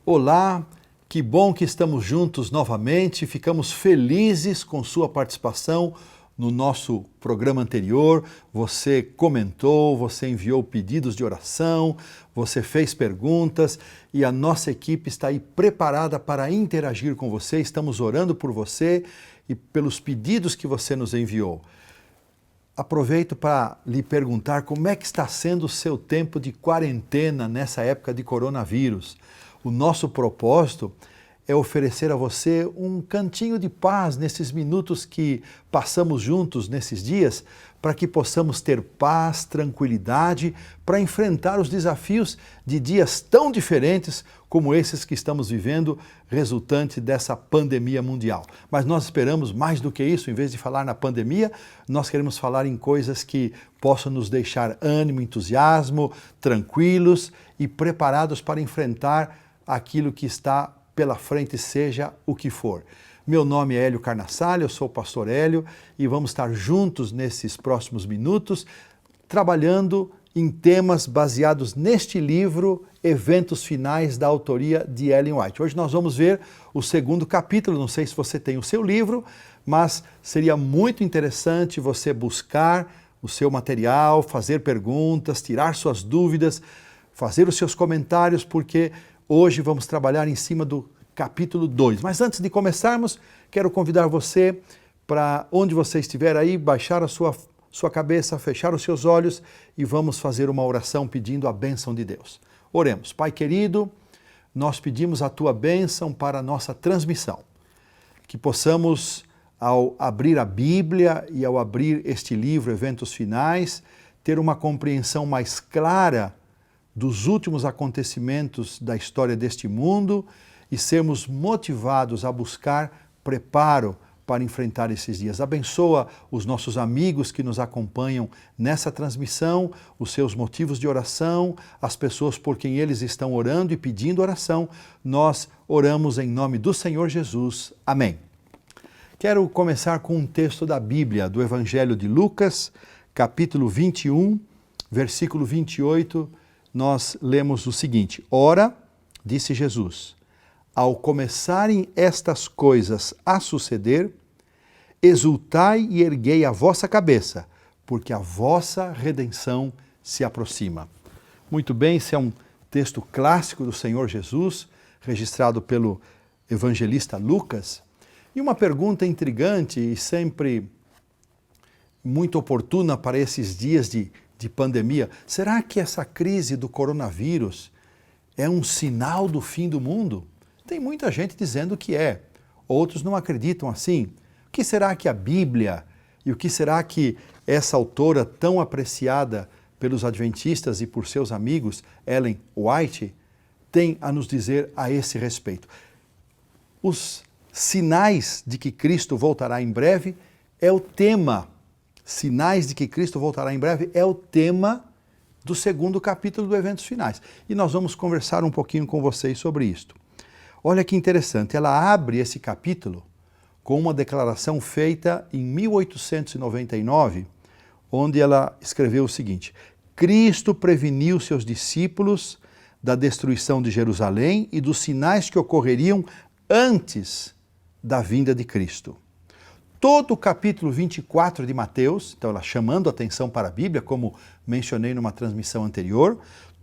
Olá, que bom que estamos juntos novamente, ficamos felizes com sua participação no nosso programa anterior. Você comentou, você enviou pedidos de oração, você fez perguntas e a nossa equipe está aí preparada para interagir com você. Estamos orando por você e pelos pedidos que você nos enviou. Aproveito para lhe perguntar como é que está sendo o seu tempo de quarentena nessa época de coronavírus. O nosso propósito é oferecer a você um cantinho de paz nesses minutos que passamos juntos nesses dias, para que possamos ter paz, tranquilidade, para enfrentar os desafios de dias tão diferentes como esses que estamos vivendo, resultante dessa pandemia mundial. Mas nós esperamos mais do que isso. Em vez de falar na pandemia, nós queremos falar em coisas que possam nos deixar ânimo, entusiasmo, tranquilos e preparados para enfrentar aquilo que está pela frente, seja o que for. Meu nome é Hélio Carnassale, eu sou o pastor Hélio e vamos estar juntos nesses próximos minutos, trabalhando em temas baseados neste livro, Eventos Finais, da autoria de Ellen White. Hoje nós vamos ver o segundo capítulo, não sei se você tem o seu livro, mas seria muito interessante você buscar o seu material, fazer perguntas, tirar suas dúvidas, fazer os seus comentários, porque hoje vamos trabalhar em cima do capítulo 2. Mas antes de começarmos, quero convidar você para onde você estiver aí, baixar a sua cabeça, fechar os seus olhos e vamos fazer uma oração pedindo a bênção de Deus. Oremos. Pai querido, nós pedimos a Tua bênção para a nossa transmissão. Que possamos, ao abrir a Bíblia e ao abrir este livro, Eventos Finais, ter uma compreensão mais clara dos últimos acontecimentos da história deste mundo e sermos motivados a buscar preparo para enfrentar esses dias. Abençoa os nossos amigos que nos acompanham nessa transmissão, os seus motivos de oração, as pessoas por quem eles estão orando e pedindo oração. Nós oramos em nome do Senhor Jesus. Amém. Quero começar com um texto da Bíblia, do Evangelho de Lucas, capítulo 21, versículo 28, nós lemos o seguinte: Ora, disse Jesus, ao começarem estas coisas a suceder, exultai e erguei a vossa cabeça, porque a vossa redenção se aproxima. Muito bem, esse é um texto clássico do Senhor Jesus, registrado pelo evangelista Lucas. E uma pergunta intrigante e sempre muito oportuna para esses dias de pandemia. Será que essa crise do coronavírus é um sinal do fim do mundo? Tem muita gente dizendo que é. Outros não acreditam assim. O que será que a Bíblia e o que será que essa autora tão apreciada pelos adventistas e por seus amigos, Ellen White, tem a nos dizer a esse respeito? Os sinais de que Cristo voltará em breve é o tema. Sinais de que Cristo voltará em breve é o tema do segundo capítulo do Eventos Finais. E nós vamos conversar um pouquinho com vocês sobre isto. Olha que interessante, ela abre esse capítulo com uma declaração feita em 1899, onde ela escreveu o seguinte: Cristo preveniu seus discípulos da destruição de Jerusalém e dos sinais que ocorreriam antes da vinda de Cristo. Todo o capítulo 24 de Mateus, então ela chamando atenção para a Bíblia, como mencionei numa transmissão anterior,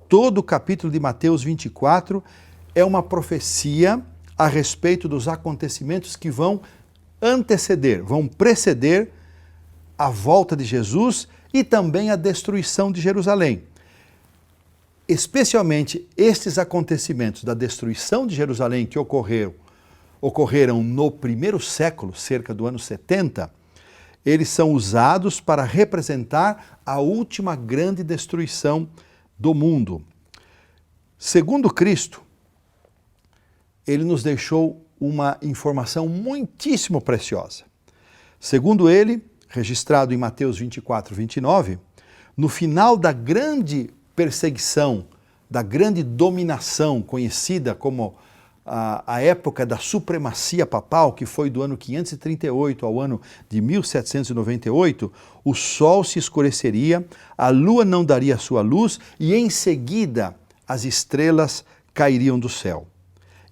todo o capítulo de Mateus 24 é uma profecia a respeito dos acontecimentos que vão anteceder, vão preceder a volta de Jesus e também a destruição de Jerusalém. Especialmente estes acontecimentos da destruição de Jerusalém que ocorreram no primeiro século, cerca do ano 70, eles são usados para representar a última grande destruição do mundo. Segundo Cristo, ele nos deixou uma informação muitíssimo preciosa. Segundo ele, registrado em Mateus 24, 29, no final da grande perseguição, da grande dominação conhecida como a época da supremacia papal, que foi do ano 538 ao ano de 1798, o sol se escureceria, a lua não daria sua luz e em seguida as estrelas cairiam do céu.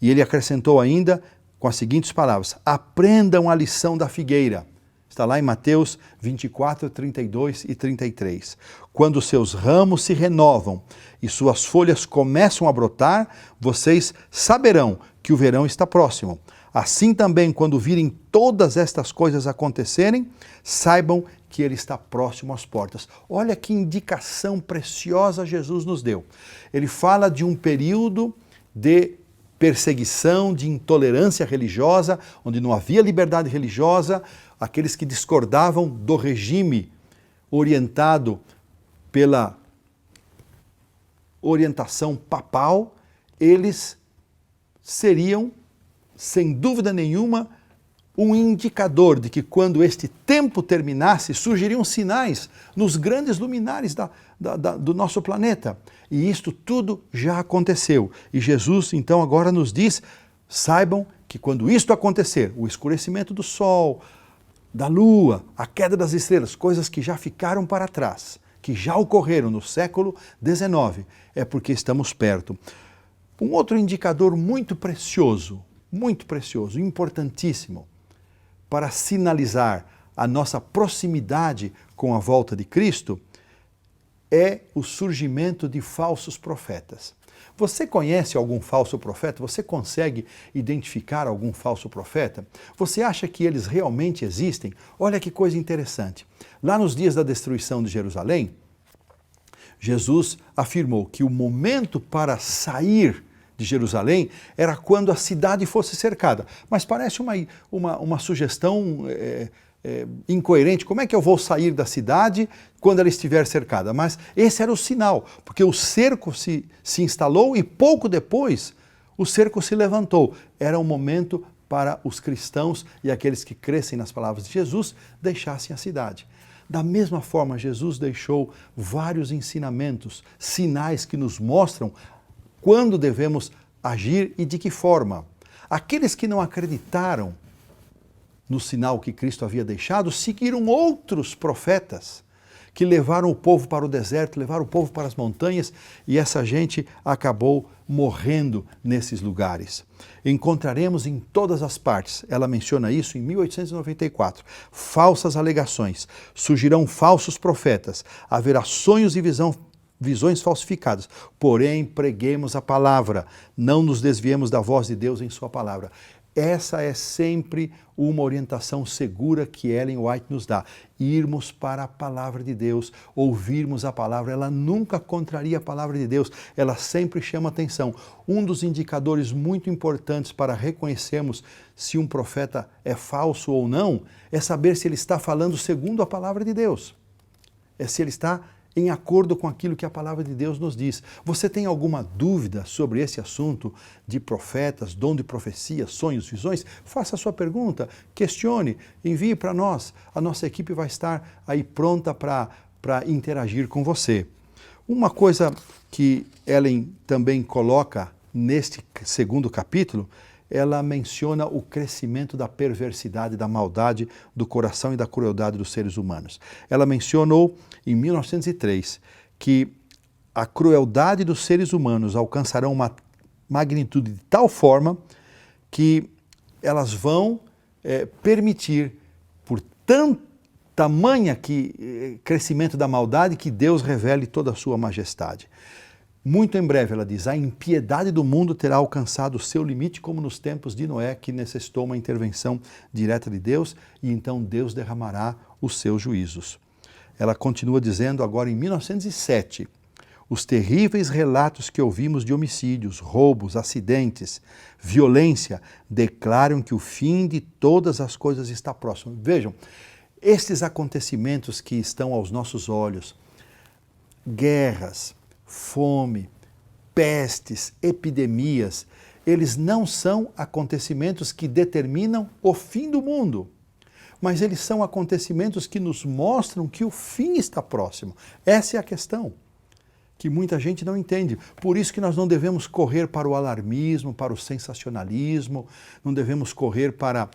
E ele acrescentou ainda com as seguintes palavras: aprendam a lição da figueira. Está lá em Mateus 24, 32 e 33. Quando seus ramos se renovam e suas folhas começam a brotar, vocês saberão que o verão está próximo. Assim também, quando virem todas estas coisas acontecerem, saibam que ele está próximo às portas. Olha que indicação preciosa Jesus nos deu. Ele fala de um período de perseguição, de intolerância religiosa, onde não havia liberdade religiosa, aqueles que discordavam do regime orientado pela orientação papal, eles seriam, sem dúvida nenhuma, um indicador de que quando este tempo terminasse, surgiriam sinais nos grandes luminares do nosso planeta. E isto tudo já aconteceu. E Jesus, então, agora nos diz, saibam que quando isto acontecer, o escurecimento do sol, da lua, a queda das estrelas, coisas que já ficaram para trás, que já ocorreram no século XIX, é porque estamos perto. Um outro indicador muito precioso, importantíssimo, para sinalizar a nossa proximidade com a volta de Cristo, é o surgimento de falsos profetas. Você conhece algum falso profeta? Você consegue identificar algum falso profeta? Você acha que eles realmente existem? Olha que coisa interessante. Lá nos dias da destruição de Jerusalém, Jesus afirmou que o momento para sair de Jerusalém era quando a cidade fosse cercada. Mas parece uma sugestão incoerente. Como é que eu vou sair da cidade quando ela estiver cercada? Mas esse era o sinal, porque o cerco se instalou e pouco depois o cerco se levantou. Era um momento para os cristãos e aqueles que crescem nas palavras de Jesus deixassem a cidade. Da mesma forma, Jesus deixou vários ensinamentos, sinais que nos mostram quando devemos agir e de que forma. Aqueles que não acreditaram no sinal que Cristo havia deixado, seguiram outros profetas que levaram o povo para o deserto, levaram o povo para as montanhas, e essa gente acabou morrendo nesses lugares. Encontraremos em todas as partes, ela menciona isso em 1894, falsas alegações, surgirão falsos profetas, haverá sonhos e visões falsificadas, porém preguemos a palavra, não nos desviemos da voz de Deus em sua palavra. Essa é sempre uma orientação segura que Ellen White nos dá. Irmos para a palavra de Deus, ouvirmos a palavra, ela nunca contraria a palavra de Deus, ela sempre chama atenção. Um dos indicadores muito importantes para reconhecermos se um profeta é falso ou não, é saber se ele está falando segundo a palavra de Deus. É se ele está em acordo com aquilo que a palavra de Deus nos diz. Você tem alguma dúvida sobre esse assunto de profetas, dom de profecia, sonhos, visões? Faça a sua pergunta, questione, envie para nós. A nossa equipe vai estar aí pronta para interagir com você. Uma coisa que Ellen também coloca neste segundo capítulo, ela menciona o crescimento da perversidade, da maldade do coração e da crueldade dos seres humanos. Ela mencionou em 1903 que a crueldade dos seres humanos alcançará uma magnitude de tal forma que elas vão permitir, por tamanha crescimento da maldade, que Deus revele toda a sua majestade. Muito em breve, ela diz, a impiedade do mundo terá alcançado o seu limite, como nos tempos de Noé, que necessitou uma intervenção direta de Deus, e então Deus derramará os seus juízos. Ela continua dizendo agora em 1907, os terríveis relatos que ouvimos de homicídios, roubos, acidentes, violência, declaram que o fim de todas as coisas está próximo. Vejam, estes acontecimentos que estão aos nossos olhos, guerras, fome, pestes, epidemias, eles não são acontecimentos que determinam o fim do mundo, mas eles são acontecimentos que nos mostram que o fim está próximo. Essa é a questão que muita gente não entende. Por isso que nós não devemos correr para o alarmismo, para o sensacionalismo, não devemos correr para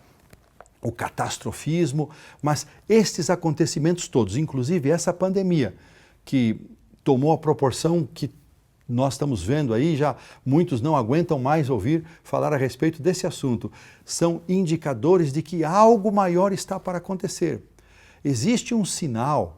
o catastrofismo, mas estes acontecimentos todos, inclusive essa pandemia, que tomou a proporção que Nós estamos vendo aí, já muitos não aguentam mais ouvir falar a respeito desse assunto. São indicadores de que algo maior está para acontecer. Existe um sinal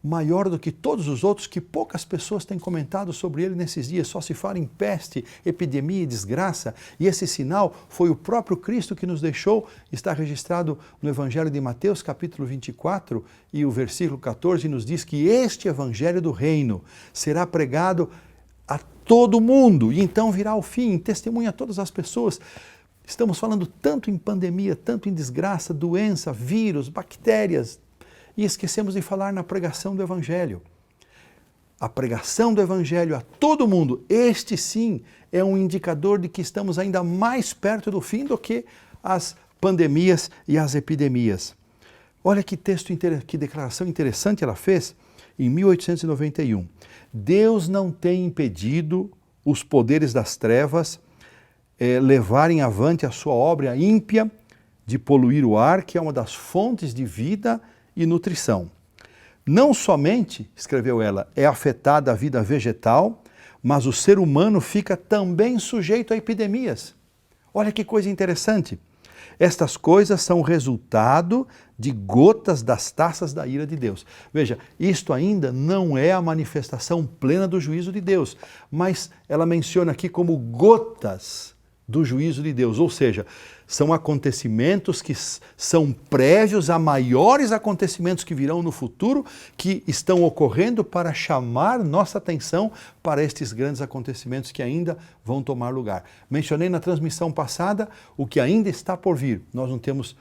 maior do que todos os outros que poucas pessoas têm comentado sobre ele nesses dias. Só se fala em peste, epidemia e desgraça. E esse sinal foi o próprio Cristo que nos deixou. Está registrado no Evangelho de Mateus, capítulo 24, e o versículo 14 nos diz que este Evangelho do Reino será pregado a todo mundo, e então virá o fim, testemunha a todas as pessoas. Estamos falando tanto em pandemia, tanto em desgraça, doença, vírus, bactérias, e esquecemos de falar na pregação do Evangelho. A pregação do Evangelho a todo mundo, este sim é um indicador de que estamos ainda mais perto do fim do que as pandemias e as epidemias. Olha que que declaração interessante ela fez em 1891. Deus não tem impedido os poderes das trevas levarem avante a sua obra ímpia de poluir o ar, que é uma das fontes de vida e nutrição. Não somente, escreveu ela, é afetada a vida vegetal, mas o ser humano fica também sujeito a epidemias. Olha que coisa interessante. Estas coisas são resultado de gotas das taças da ira de Deus. Veja, isto ainda não é a manifestação plena do juízo de Deus, mas ela menciona aqui como gotas do juízo de Deus, ou seja, são acontecimentos que são prévios a maiores acontecimentos que virão no futuro, que estão ocorrendo para chamar nossa atenção para estes grandes acontecimentos que ainda vão tomar lugar. Mencionei na transmissão passada o que ainda está por vir. Nós não temos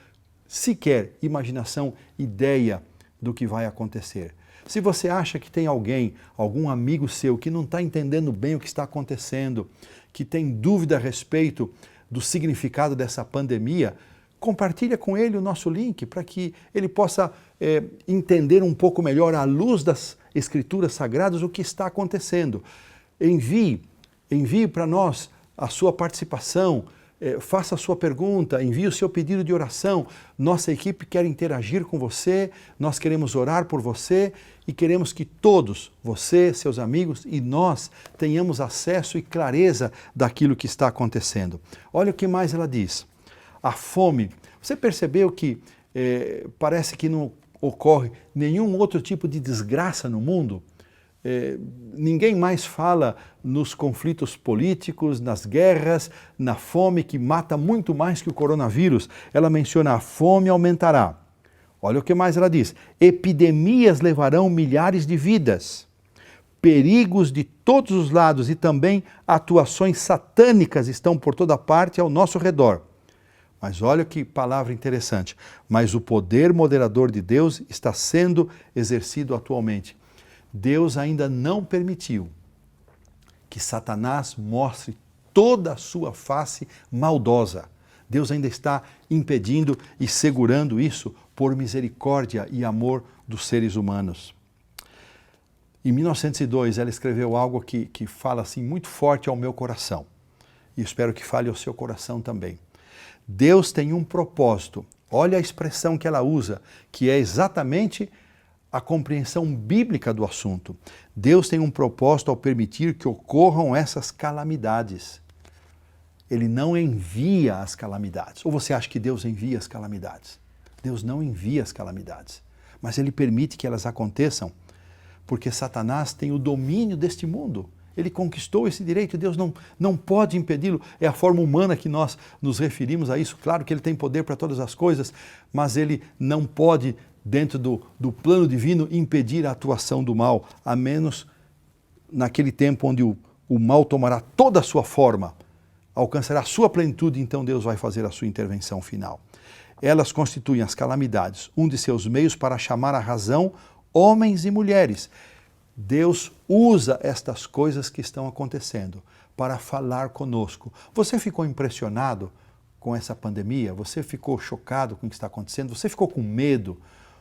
sequer imaginação, ideia do que vai acontecer. Se você acha que tem alguém, algum amigo seu que não está entendendo bem o que está acontecendo, que tem dúvida a respeito do significado dessa pandemia, compartilha com ele o nosso link para que ele possa entender um pouco melhor, à luz das Escrituras Sagradas, o que está acontecendo. Envie para nós a sua participação, faça a sua pergunta, envie o seu pedido de oração. Nossa equipe quer interagir com você, nós queremos orar por você e queremos que todos, você, seus amigos e nós, tenhamos acesso e clareza daquilo que está acontecendo. Olha o que mais ela diz. A fome. Você percebeu que parece que não ocorre nenhum outro tipo de desgraça no mundo? Ninguém mais fala nos conflitos políticos, nas guerras, na fome que mata muito mais que o coronavírus. Ela menciona a fome aumentará. Olha o que mais ela diz. Epidemias levarão milhares de vidas. Perigos de todos os lados e também atuações satânicas estão por toda parte ao nosso redor. Mas olha que palavra interessante. Mas o poder moderador de Deus está sendo exercido atualmente. Deus ainda não permitiu que Satanás mostre toda a sua face maldosa. Deus ainda está impedindo e segurando isso por misericórdia e amor dos seres humanos. Em 1902, ela escreveu algo que fala assim muito forte ao meu coração. E espero que fale ao seu coração também. Deus tem um propósito. Olha a expressão que ela usa, que é exatamente a compreensão bíblica do assunto. Deus tem um propósito ao permitir que ocorram essas calamidades. Ele não envia as calamidades. Ou você acha que Deus envia as calamidades? Deus não envia as calamidades, mas Ele permite que elas aconteçam, porque Satanás tem o domínio deste mundo. Ele conquistou esse direito e Deus não pode impedi-lo. É a forma humana que nós nos referimos a isso. Claro que Ele tem poder para todas as coisas, mas Ele não pode, dentro do plano divino, impedir a atuação do mal, a menos naquele tempo onde o mal tomará toda a sua forma, alcançará a sua plenitude, então Deus vai fazer a sua intervenção final. Elas constituem as calamidades, um de seus meios para chamar à razão homens e mulheres. Deus usa estas coisas que estão acontecendo para falar conosco. Você ficou impressionado com essa pandemia? Você ficou chocado com o que está acontecendo? Você ficou com medo?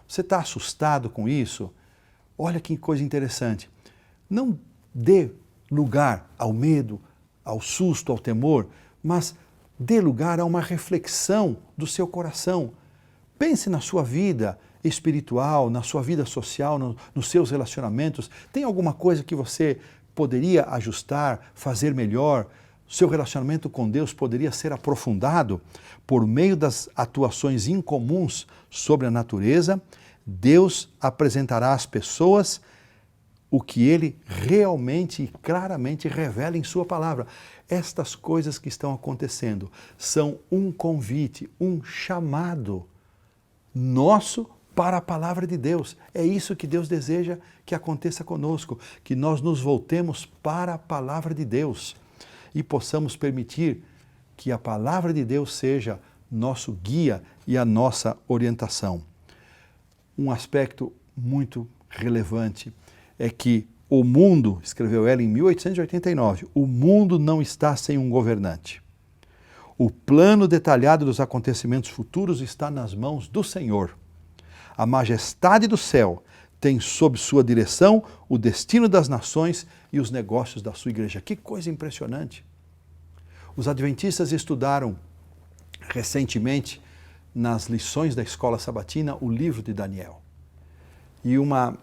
Você está assustado com isso? Olha que coisa interessante. Não dê lugar ao medo, ao susto, ao temor, mas dê lugar a uma reflexão do seu coração. Pense na sua vida espiritual, na sua vida social, nos seus relacionamentos. Tem alguma coisa que você poderia ajustar, fazer melhor, seu relacionamento com Deus poderia ser aprofundado por meio das atuações incomuns sobre a natureza. Deus apresentará às pessoas o que Ele realmente e claramente revela em Sua palavra. Estas coisas que estão acontecendo são um convite, um chamado nosso para a palavra de Deus. É isso que Deus deseja que aconteça conosco, que nós nos voltemos para a palavra de Deus e possamos permitir que a palavra de Deus seja nosso guia e a nossa orientação. Um aspecto muito relevante é que o mundo, escreveu ela em 1889, o mundo não está sem um governante. O plano detalhado dos acontecimentos futuros está nas mãos do Senhor. A majestade do céu tem sob sua direção o destino das nações e os negócios da sua igreja. Que coisa impressionante! Os adventistas estudaram recentemente, nas lições da escola sabatina, o livro de Daniel. E uma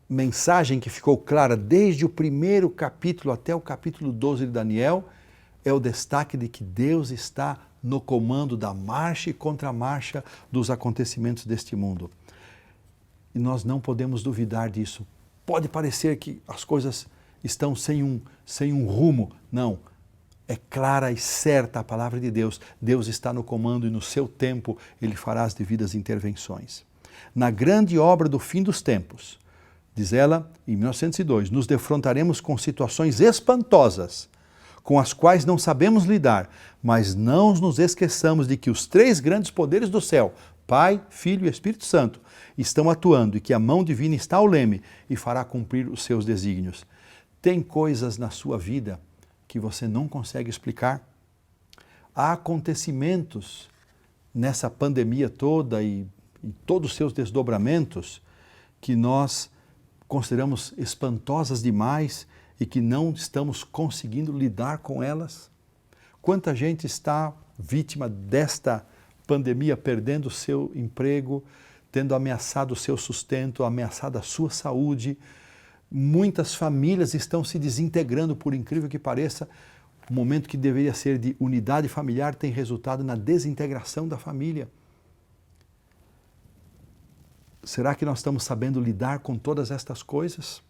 mensagem que ficou clara desde o primeiro capítulo até o capítulo 12 de Daniel é o destaque de que Deus está no comando da marcha e contramarcha dos acontecimentos deste mundo. E nós não podemos duvidar disso. Pode parecer que as coisas estão sem um rumo. Não. É clara e certa a palavra de Deus. Deus está no comando e no seu tempo Ele fará as devidas intervenções. Na grande obra do fim dos tempos, diz ela em 1902, nos defrontaremos com situações espantosas, com as quais não sabemos lidar, mas não nos esqueçamos de que os três grandes poderes do céu, Pai, Filho e Espírito Santo, estão atuando e que a mão divina está ao leme e fará cumprir os seus desígnios. Tem coisas na sua vida que você não consegue explicar? Há acontecimentos nessa pandemia toda e todos os seus desdobramentos que nós consideramos espantosas demais e que não estamos conseguindo lidar com elas? Quanta gente está vítima desta pandemia, perdendo o seu emprego, tendo ameaçado o seu sustento, ameaçado a sua saúde. Muitas famílias estão se desintegrando, por incrível que pareça. O momento que deveria ser de unidade familiar tem resultado na desintegração da família. Será que nós estamos sabendo lidar com todas estas coisas?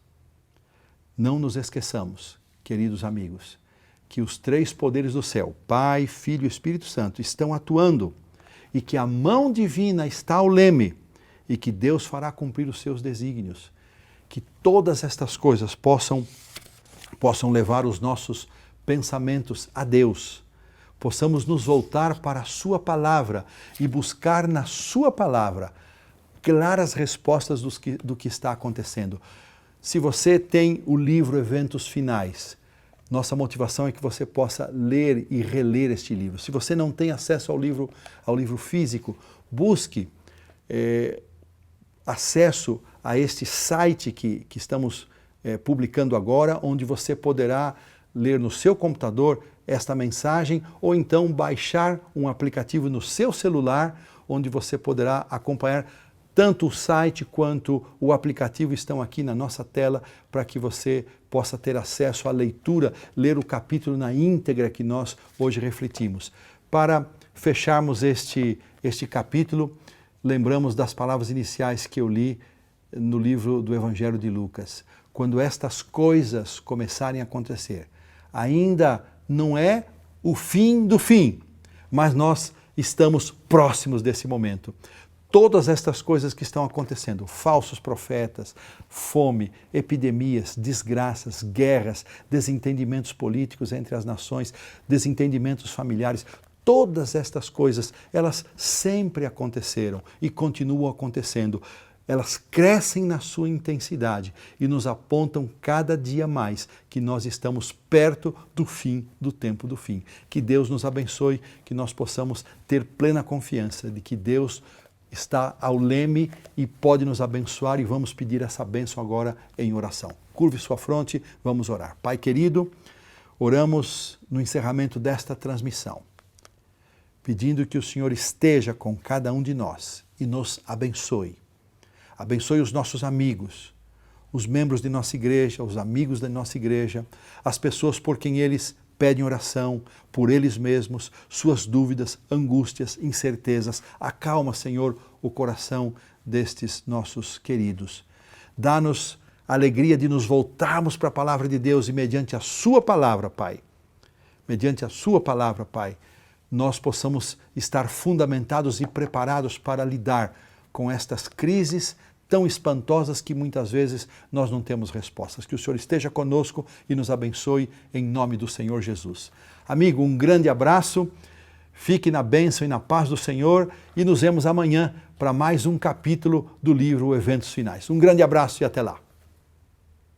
Não nos esqueçamos, queridos amigos, que os três poderes do céu, Pai, Filho e Espírito Santo, estão atuando e que a mão divina está ao leme e que Deus fará cumprir os seus desígnios. Que todas estas coisas possam levar os nossos pensamentos a Deus. Possamos nos voltar para a Sua palavra e buscar na Sua palavra claras respostas do que está acontecendo. Se você tem o livro Eventos Finais, nossa motivação é que você possa ler e reler este livro. Se você não tem acesso ao livro físico, busque acesso a este site que estamos publicando agora, onde você poderá ler no seu computador esta mensagem ou então baixar um aplicativo no seu celular, onde você poderá acompanhar tanto o site quanto o aplicativo estão aqui na nossa tela para que você possa ter acesso à leitura, ler o capítulo na íntegra que nós hoje refletimos. Para fecharmos este capítulo, lembramos das palavras iniciais que eu li no livro do Evangelho de Lucas. Quando estas coisas começarem a acontecer, ainda não é o fim do fim, mas nós estamos próximos desse momento. Todas estas coisas que estão acontecendo, falsos profetas, fome, epidemias, desgraças, guerras, desentendimentos políticos entre as nações, desentendimentos familiares, todas estas coisas, elas sempre aconteceram e continuam acontecendo. Elas crescem na sua intensidade e nos apontam cada dia mais que nós estamos perto do fim do tempo do fim. Que Deus nos abençoe, que nós possamos ter plena confiança de que Deus está ao leme e pode nos abençoar, e vamos pedir essa bênção agora em oração. Curve sua fronte, vamos orar. Pai querido, oramos no encerramento desta transmissão, pedindo que o Senhor esteja com cada um de nós e nos abençoe. Abençoe os nossos amigos, os membros de nossa igreja, os amigos da nossa igreja, as pessoas por quem eles pedem oração, por eles mesmos, suas dúvidas, angústias, incertezas. Acalma, Senhor, o coração destes nossos queridos. Dá-nos a alegria de nos voltarmos para a palavra de Deus e mediante a sua palavra, Pai, mediante a sua palavra, Pai, nós possamos estar fundamentados e preparados para lidar com estas crises tão espantosas que muitas vezes nós não temos respostas. Que o Senhor esteja conosco e nos abençoe em nome do Senhor Jesus. Amigo, um grande abraço, fique na bênção e na paz do Senhor e nos vemos amanhã para mais um capítulo do livro Eventos Finais. Um grande abraço e até lá.